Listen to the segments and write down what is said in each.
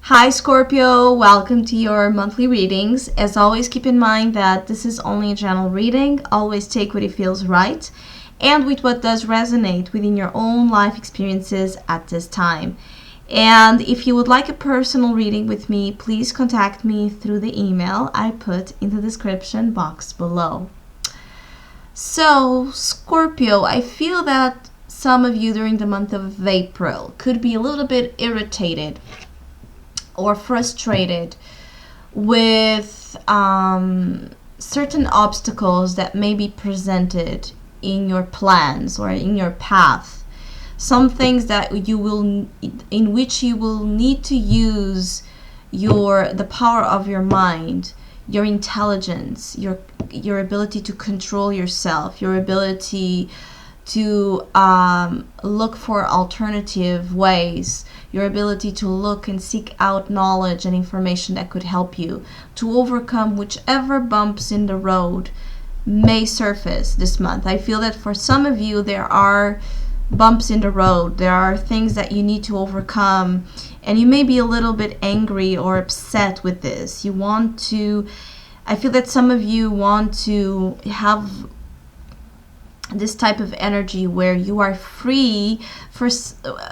Hi Scorpio, welcome to your monthly readings. As always, keep in mind that this is only a general reading. Always take what it feels right and with what does resonate within your own life experiences at this time. And if you would like a personal reading with me, please contact me through the email I put in the description box below. So, Scorpio, I feel that some of you during the month of April could be a little bit irritated or frustrated with certain obstacles that may be presented in your plans or in your path. Some things that in which you will need to use the power of your mind, your intelligence, your ability to control yourself, your ability to look for alternative ways, your ability to look and seek out knowledge and information that could help you to overcome whichever bumps in the road may surface this month. I feel that for some of you there are bumps in the road, there are things that you need to overcome, and you may be a little bit angry or upset with this. I feel that some of you want to have this type of energy where you are free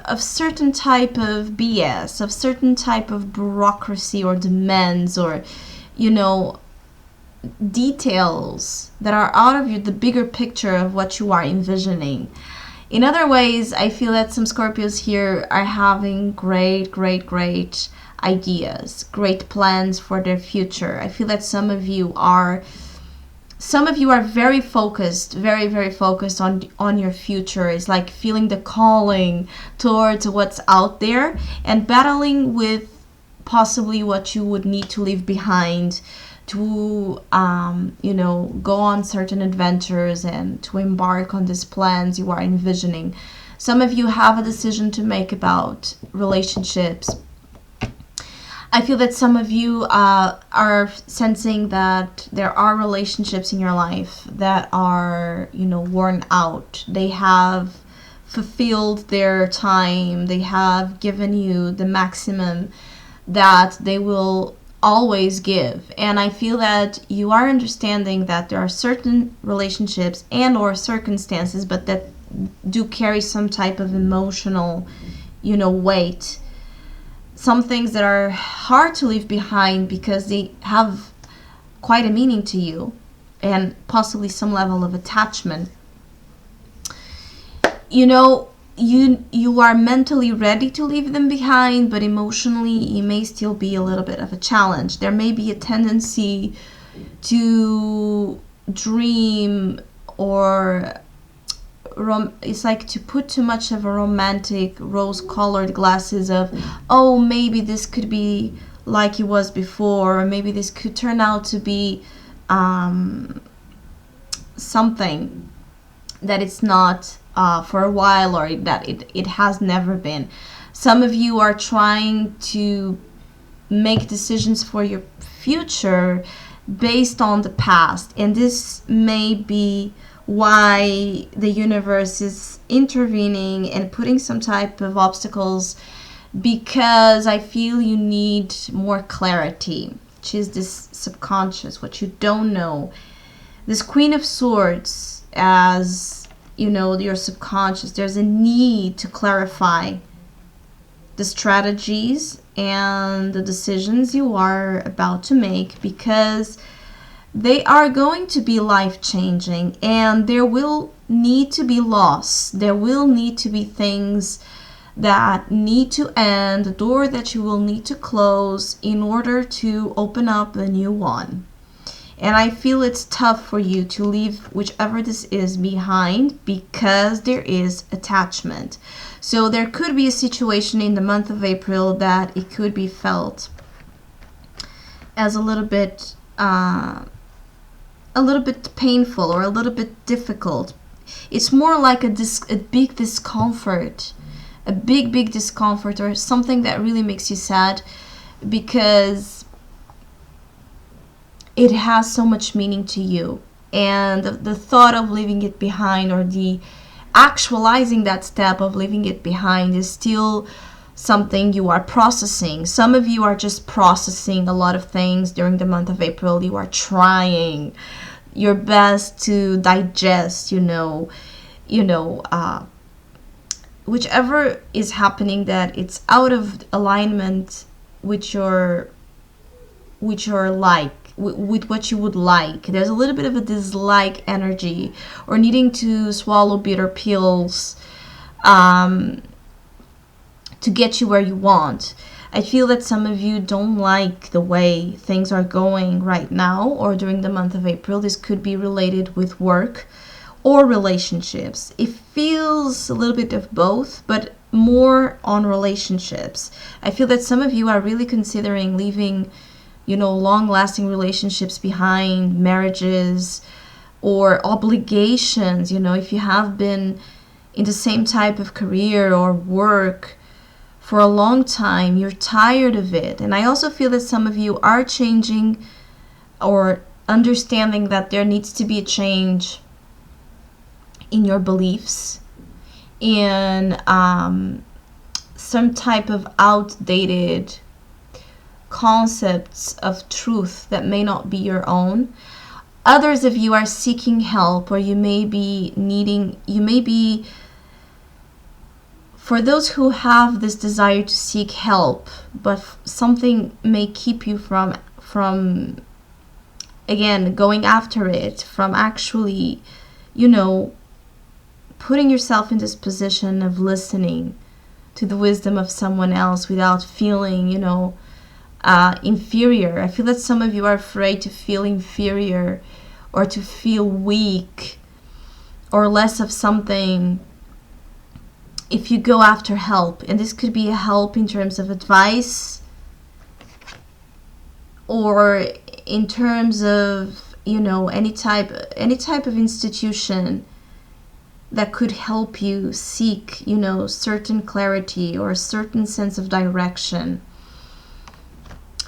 of certain type of BS, of certain type of bureaucracy or demands or, details that are out of the bigger picture of what you are envisioning. In other ways, I feel that some Scorpios here are having great ideas, great plans for their future. I feel that some of you are very focused, very focused on your future. It's like feeling the calling towards what's out there and battling with possibly what you would need to leave behind to go on certain adventures and to embark on these plans you are envisioning. Some of you have a decision to make about relationships. I feel that some of you are sensing that there are relationships in your life that are, worn out. They have fulfilled their time. They have given you the maximum that they will always give. And I feel that you are understanding that there are certain relationships and or circumstances, but that do carry some type of emotional, weight. Some things that are hard to leave behind because they have quite a meaning to you and possibly some level of attachment. You are mentally ready to leave them behind, but emotionally it may still be a little bit of a challenge. There may be a tendency to dream or it's like to put too much of a romantic rose-colored glasses of, oh, maybe this could be like it was before, or maybe this could turn out to be something that it's not for a while, or that it has never been. Some of you are trying to make decisions for your future based on the past, and this may be why the universe is intervening and putting some type of obstacles, because I feel you need more clarity, which is this subconscious, what you don't know. This Queen of Swords, as your subconscious, there's a need to clarify the strategies and the decisions you are about to make, because they are going to be life-changing, and there will need to be loss. There will need to be things that need to end, a door that you will need to close in order to open up the new one. And I feel it's tough for you to leave whichever this is behind because there is attachment. So there could be a situation in the month of April that it could be felt as a little bit painful or a little bit difficult. It's more like a big discomfort, a big discomfort, or something that really makes you sad because it has so much meaning to you. And the thought of leaving it behind, or the actualizing that step of leaving it behind, is still something you are processing. Some of you are just processing a lot of things during the month of April. You are trying your best to digest, whichever is happening that it's out of alignment with your with what you would like. There's a little bit of a dislike energy, or needing to swallow bitter pills to get you where you want. I feel that some of you don't like the way things are going right now or during the month of April. This could be related with work or relationships. It feels a little bit of both, but more on relationships. I feel that some of you are really considering leaving, long-lasting relationships behind, marriages or obligations. If you have been in the same type of career or work for a long time, you're tired of it. And I also feel that some of you are changing or understanding that there needs to be a change in your beliefs, in some type of outdated concepts of truth that may not be your own. Others of you are seeking help, or you may be, for those who have this desire to seek help, but something may keep you from again, going after it, from actually, putting yourself in this position of listening to the wisdom of someone else without feeling, inferior. I feel that some of you are afraid to feel inferior or to feel weak or less of something if you go after help. And this could be a help in terms of advice, or in terms of, any type of institution that could help you seek, certain clarity or a certain sense of direction.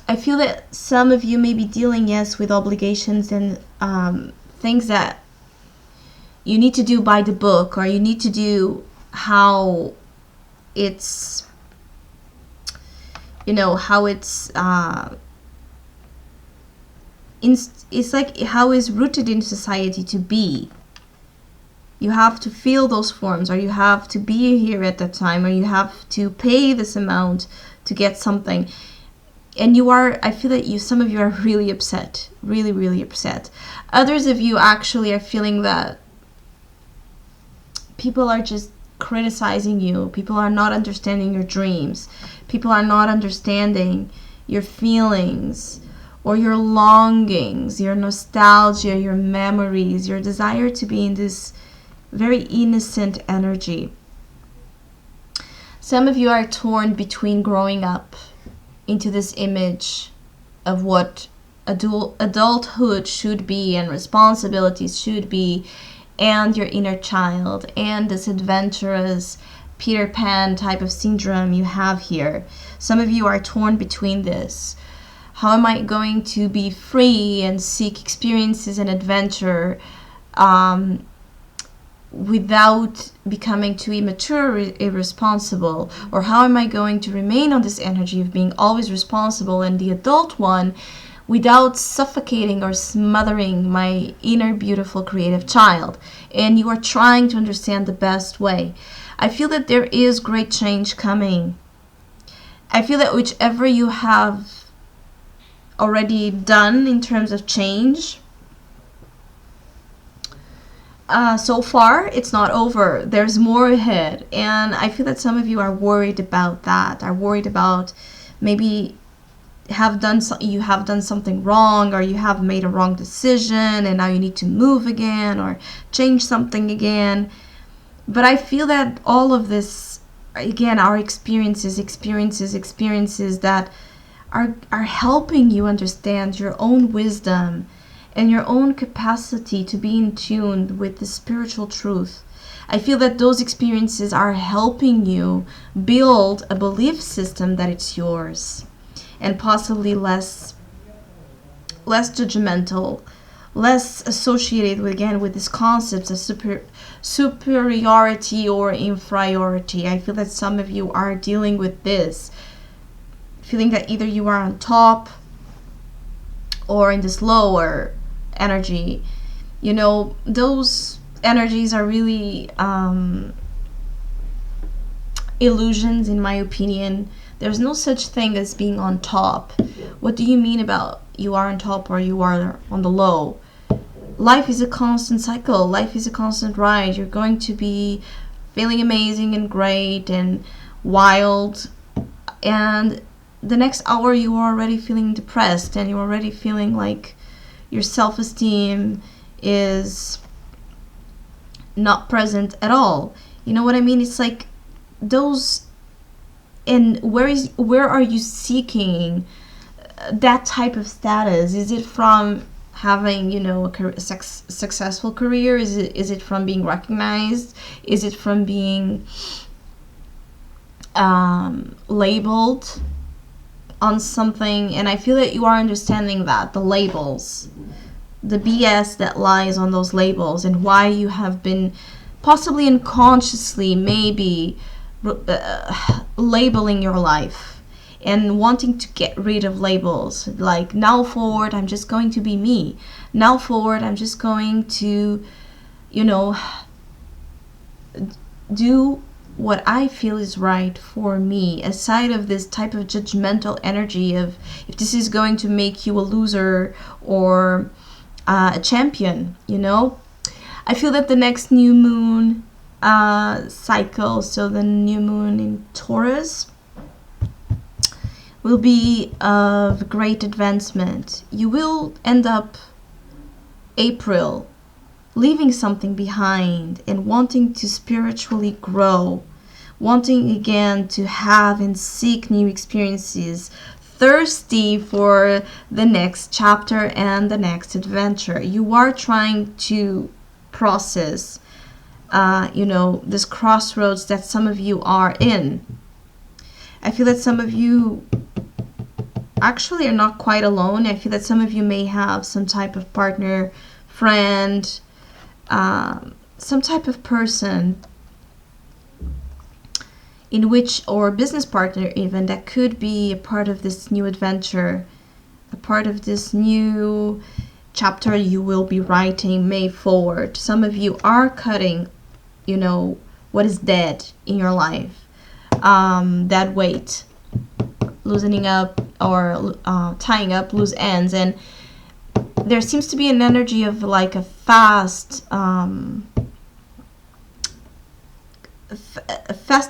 I feel that some of you may be dealing, yes, with obligations and things that you need to do by the book, or you need to do how it's, it's like how it's rooted in society to be. You have to fill those forms, or you have to be here at that time, or you have to pay this amount to get something. And I feel that some of you are really upset, really, really upset. Others of you actually are feeling that people are just criticizing you. People are not understanding your dreams. People are not understanding your feelings or your longings, your nostalgia, your memories, your desire to be in this very innocent energy. Some of you are torn between growing up into this image of what adulthood should be and responsibilities should be, and your inner child, and this adventurous Peter Pan type of syndrome you have here. Some of you are torn between this. How am I going to be free and seek experiences and adventure without becoming too immature or irresponsible? Or how am I going to remain on this energy of being always responsible and the adult one without suffocating or smothering my inner beautiful creative child? And you are trying to understand the best way. I feel that there is great change coming. I feel that whichever you have already done in terms of change, so far it's not over. There's more ahead, and I feel that some of you are worried about that, are worried about maybe you have done something wrong, or you have made a wrong decision and now you need to move again or change something again. But I feel that all of this, again, are experiences that are helping you understand your own wisdom and your own capacity to be in tune with the spiritual truth. I feel that those experiences are helping you build a belief system that it's yours, and possibly less judgmental, less associated with, again, with these concepts of superiority or inferiority. I feel that some of you are dealing with this, feeling that either you are on top or in this lower energy. You know, those energies are really illusions, in my opinion. There's no such thing as being on top. What do you mean about you are on top or you are on the low? Life is a constant cycle. Life is a constant ride. You're going to be feeling amazing and great and wild, and the next hour you are already feeling depressed, and you're already feeling like your self-esteem is not present at all. You know what I mean? It's like those. And where are you seeking that type of status? Is it from having, you know, a successful career? Is it from being recognized? Is it from being labeled on something? And I feel that you are understanding that the labels, the BS that lies on those labels, and why you have been possibly unconsciously maybe labeling your life and wanting to get rid of labels. Like, now forward, I'm just going to be me. Now forward, I'm just going to, you know, do what I feel is right for me, aside of this type of judgmental energy of if this is going to make you a loser or a champion, you know. I feel that the next new moon cycle, so the new moon in Taurus, will be of great advancement. You will end up April leaving something behind and wanting to spiritually grow, wanting again to have and seek new experiences, thirsty for the next chapter and the next adventure. You are trying to process you know, this crossroads that some of you are in. I feel that some of you actually are not quite alone. I feel that some of you may have some type of partner, friend, some type of person in which, or business partner even, that could be a part of this new adventure, a part of this new chapter you will be writing May forward. Some of you are cutting, you know, what is dead in your life, that weight, loosening up or tying up loose ends. And there seems to be an energy of like a fast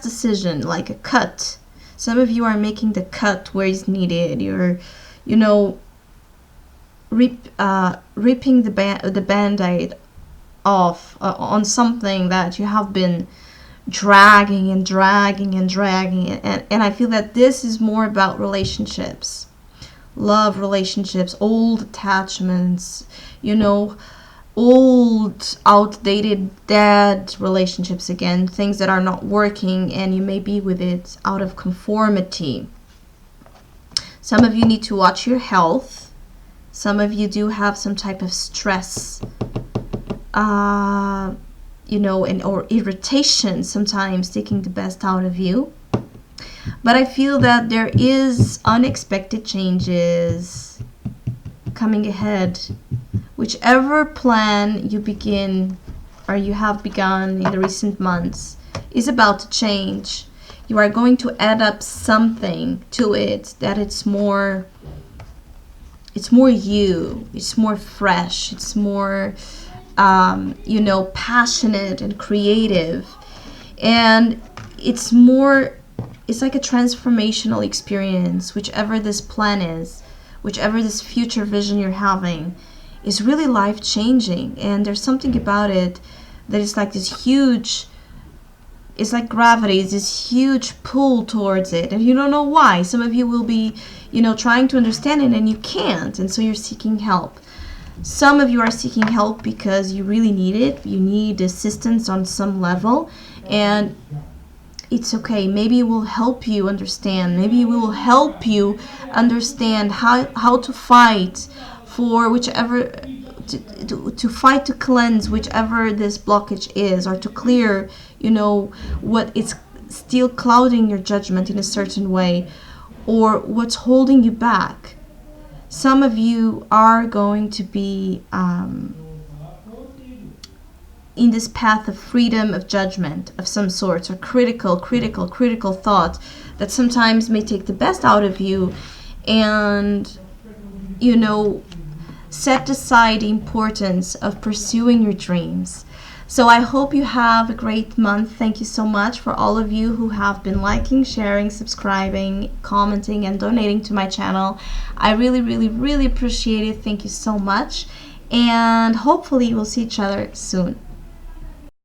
decision, like a cut. Some of you are making the cut where it's needed. You're, you know, ripping the band-aid off on something that you have been dragging and I feel that this is more about relationships, love relationships, old attachments, you know, old outdated dead relationships, again, things that are not working, and you may be with it out of conformity. Some of you need to watch your health. Some of you do have some type of stress, you know, and or irritation, sometimes taking the best out of you. But I feel that there is unexpected changes coming ahead. Whichever plan you begin or you have begun in the recent months is about to change. You are going to add up something to it that it's more you, it's more fresh, it's more you know, passionate and creative, and it's like a transformational experience. Whichever this plan is, whichever this future vision you're having, is really life-changing. And there's something about it that is like this huge, it's like gravity, it's this huge pull towards it, and you don't know why. Some of you will be, you know, trying to understand it and you can't, and so you're seeking help. Some of you are seeking help because you really need it. You need assistance on some level, and it's okay. Maybe it will help you understand. Maybe it will help you understand how to fight for whichever to fight to cleanse whichever this blockage is, or to clear, what is still clouding your judgment in a certain way, or what's holding you back. Some of you are going to be in this path of freedom of judgment of some sort, or critical thought that sometimes may take the best out of you, and set aside the importance of pursuing your dreams. So I hope you have a great month. Thank you so much for all of you who have been liking, sharing, subscribing, commenting, and donating to my channel. I really, really, really appreciate it. Thank you so much. And hopefully we'll see each other soon.